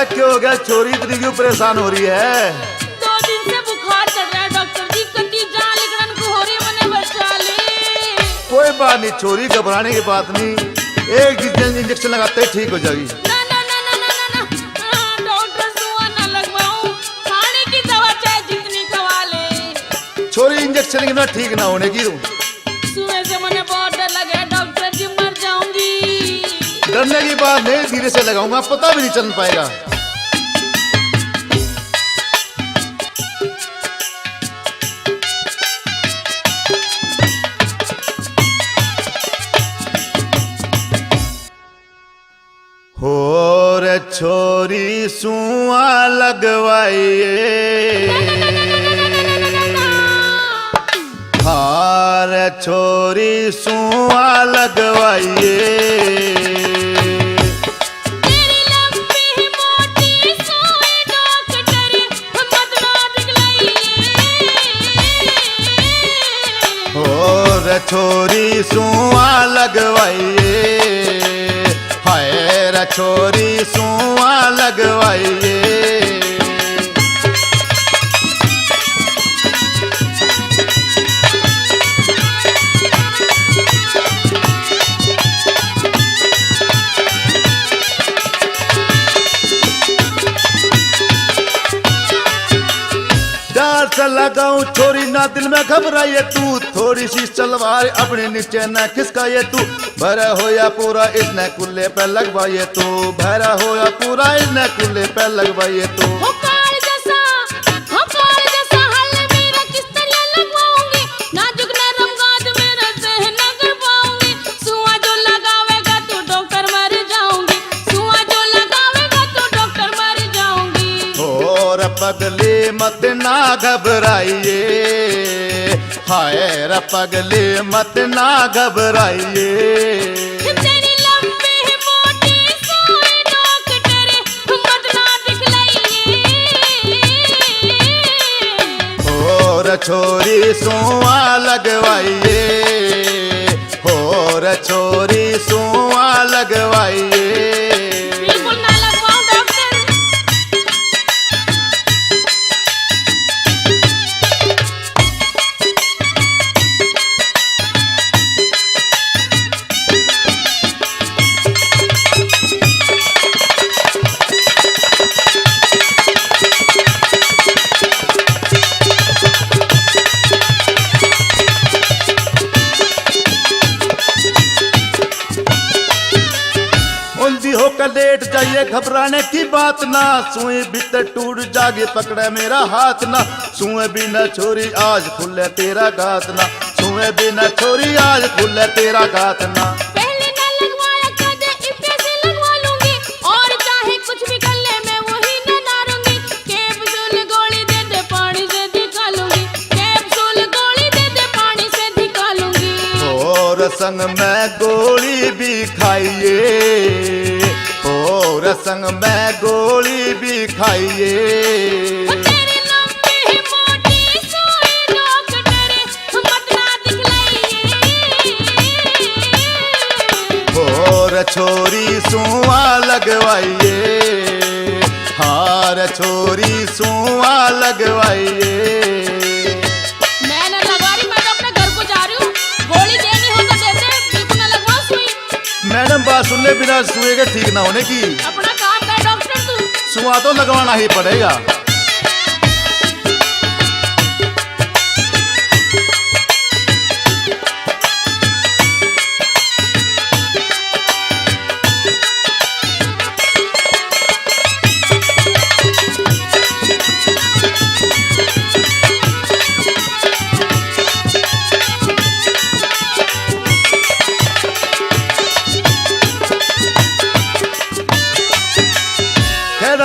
अरे क्यों हो गया छोरी, इतनी क्यों परेशान हो रही है? 2 दिन से बुखार चढ़ रहा है डॉक्टर जी, कति जान लिखन को हो रही है, मैंने बचा ले। कोई बात नहीं छोरी, घबराने की बात नहीं, एक इंजेक्शन लगाते ही ठीक हो जाएगी। ना ना ना ना ना ना ना डॉक्टर सुआ ना लगवाऊं, खाने की दवा चाहे जितनी खवा ले। छोरी इंजेक्शन के बिना ठीक ना होने की, सुबह से मैंने बहुत डर लगा है डॉक्टर जी, मर जाऊंगी। डरने की बात नहीं, धीरे से लगाऊंगा, पता भी नहीं चल पाएगा। हो रे छोरी सुआ लगवाइए, हार छोरी सुआ लगवाइए। छोरी सुआ लगवाइए, हाय रे छोरी सुआ लगवाइए। से लगाऊं छोरी ना दिल में घबराइए तू, थोड़ी सी सलवार अपने नीचे न खिसकाइए तू, भरा हो या पूरा इसने कुल्ले पे लगवाइए तू, भरा हो या पूरा इसने कुल्ले पे लगवाइए तू। पगले मत ना घबराइए, हाय रे पगले मत ना घबराइए। तेरी लंबी मोटी सुई डॉक्टर मत ना दिखलाइए। और छोरी सुआ लगवाइए, और छोरी सुआ लगवाइए। लेट जाइए घबराने की बात ना, सुई भीतर टूट जागे पकड़े मेरा हाथ ना, सुए बिना छोरी आज खुले तेरा घात ना, सुए बिना छोरी आज खुले तेरा घात ना। पहले ना लगवाया कदे इतने से लगवा लूंगी, और चाहे कुछ भी कर ले मैं वही ना नारूंगी। कैप्सूल गोली दे दे पानी से दिखा लूंगी, कैप्सूल गोली दे दे पानी से दिखा लूंगी। और संग में गोली भी खाइए, और संग में गोली भी खाइए। तेरी लंबी मोटी सुई डॉक्टर मत ना दिखलाइए। और छोरी सुआ लगवाइए, हार छोरी सुआ लगवाइए। मैं ना लगवा रही, मैं तो अपने घर को जा रही हूँ, गोली देनी हो तो दे दे, बिल्कुल ना लगवा सुई। मैडम बात सुन ले, बिना सुए के ठीक ना होने की। अपना काम कर डॉक्टर तू। सुआ तो लगवाना ही पड़ेगा।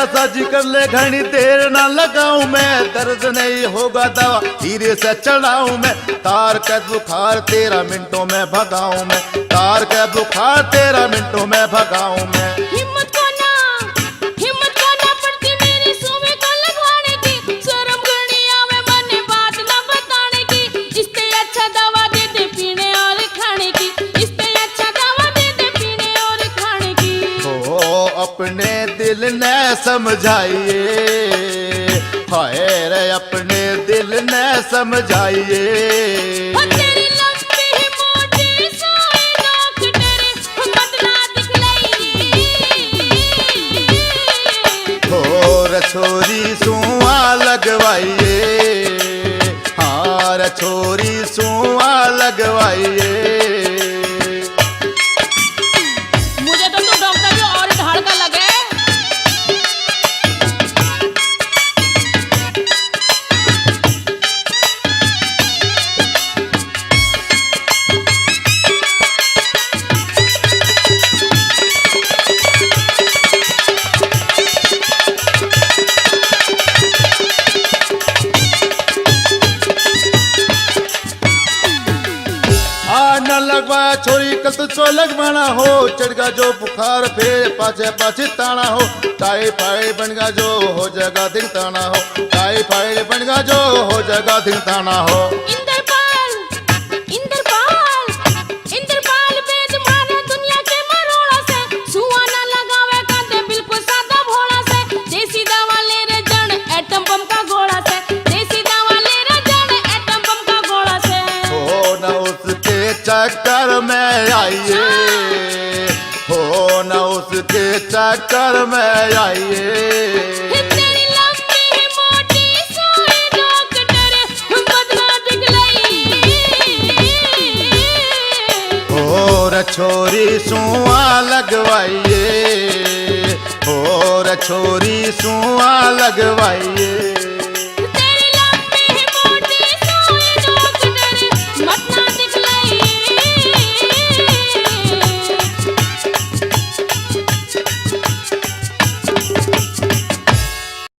साजी कर ले घनी देर ना लगाऊं मैं, दर्द नहीं होगा दवा धीरे से चढ़ाऊं मैं, तार के बुखार 13 मिनटों में भगाऊं मैं, तार के बुखार 13 मिनटों में भगाऊं मैं। हिम्मत को ना पड़ती मेरी सुई को लगवाने की, शर्म करनी आवे मने बात ना बताने की, इससे अच्छा दवा दे दे पीने और खाने की, इससे अच्छा दवा दे दे पीने और खाने की। ओ अपने दिल ने समझाइए, हाय रे अपने दिल ने समझाइए। हो तेरी लंबी मोटी सोई नोक तेरे बदला दिखलाइए। हो रे छोरी सुआ लगवाइए, हाँ रे छोरी सुआ लगवाइए। मुझे तो तू डॉक्टर भी और ढाल का लगे। न लगवा छोरी कल तो चो लगवाना हो, चढ़गा जो बुखार फिर पाछे पाछे ताना हो। टाइफाइड बनगा जो हो जगह दिन ताना हो, टाइफाइड बनगा जो हो जगह दिन ताना हो। इंद्रपाल इंद्रपाल इंद्रपाल वेद मारे दुनिया के मरोड़ा से, सुआ ना लगावे कांदे बिल्कुल सादा भोला से। देसी दवा ले रे जण एटम बम का गोला से, देसी दवा ले रे जण एटम बम का गोला से। हो न उसके चक्कर में आइए, हो न उसके चक्कर में आइए। तेरी लंबी मोटी सोई नोक तेरे बदला दिखलाइए। हो रे छोरी सुआ लगवाइए, हो रे छोरी सुआ लगवाइए।